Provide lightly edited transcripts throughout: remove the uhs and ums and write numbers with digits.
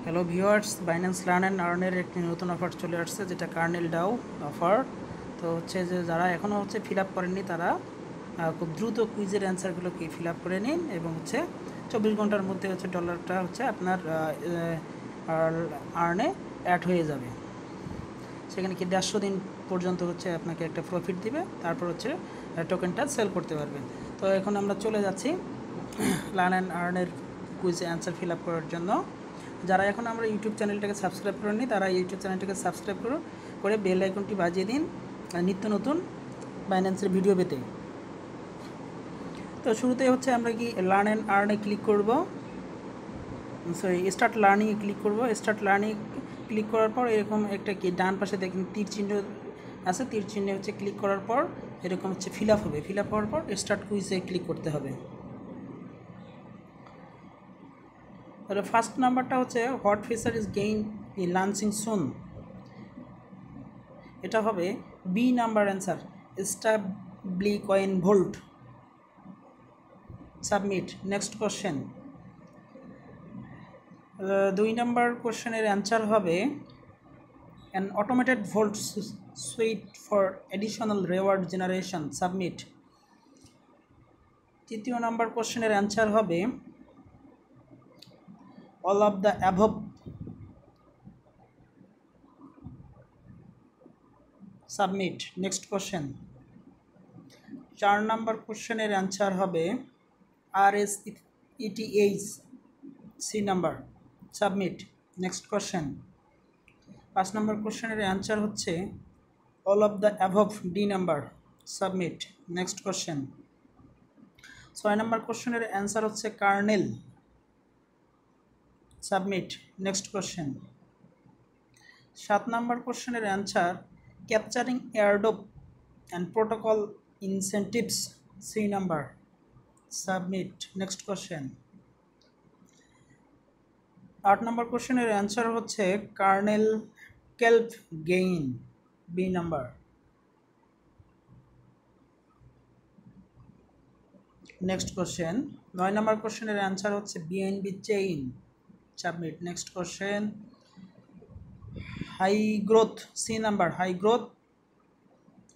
Hello viewers, Binance learn and আর্নের একটি নতুন অফার চলে আসছে, যেটা কার্নেল ডাও অফার। তো হচ্ছে যে যারা এখনও ফিল আপ করেননি তারা খুব দ্রুত কুইজের অ্যান্সারগুলোকে ফিল আপ করে নিন এবং 24 ঘন্টার মধ্যে ডলারটা আপনার আর্নে অ্যাড হয়ে যাবে। সেখানে কি 150 দিন পর্যন্ত আপনাকে একটা প্রফিট দিবে, তারপর টোকেনটা সেল করতে পারবেন। তো এখন আমরা চলে যাচ্ছি লার্ন অ্যান্ড আর্নের কুইজে অ্যান্সার ফিল আপ করার জন্য। যারা এখন আমরা ইউটিউব চ্যানেলটাকে সাবস্ক্রাইব করেননি তারা ইউটিউব চ্যানেলটাকে সাবস্ক্রাইব করে বেল আইকনটি বাজিয়ে দিন নিত্য নতুন বাইন্যান্সের ভিডিও পেতে। তো শুরুতে আমরা কি লার্ন অ্যান্ড আর্নে ক্লিক করব, স্টার্ট লার্নিংয়ে ক্লিক করব। স্টার্ট লার্নিং ক্লিক করার পর এরকম একটা কি ডান পাশে দেখেন তীর চিহ্ন আছে, তীর চিহ্নে ক্লিক করার পর এরকম ফিল আপ হবে। ফিল আপ হওয়ার পর স্টার্ট কুইজে ক্লিক করতে হবে। তাহলে ফার্স্ট নাম্বারটা what feature is gain in launching soon, এটা হবে B number answer, stable coin vault. Submit. Next question. 2 number কোশ্চেনের অ্যান্সার হবে an automated vault suite for additional reward generation. Submit. 3 number কোশ্চেনের answer হবে all of the above. Submit. Next question. 4 number কোশ্চেনের answer হবে RSETH, C number. Submit. Next question. 5 number কোশ্চেনের answer all of the above, D number. Submit. Next question. 6 number কোশ্চেনের answer kernel. Submit. Next question. 7 number কোশ্চেনের answer capturing airdrop and protocol incentives, C number. Submit. Next question. 8 number কোশ্চেনের answer kernel kelp gain, B number. Next question. 9 number কোশ্চেনের answer BNB chain. Submit. Next question. High growth, C number, high growth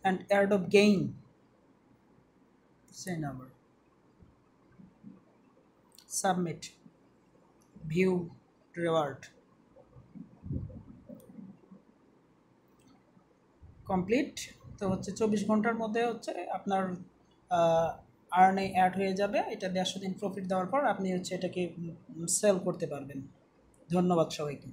and airdrop gain, C number. Submit. View reward. Complete. তো 24 ঘন্টার মধ্যে আপনার আর্নে add হয়ে যাবে। এটা 150 দিন profit দেওয়ার পর আপনি এটাকে সেল করতে পারবেন। ধন্যবাদ সবাইকে।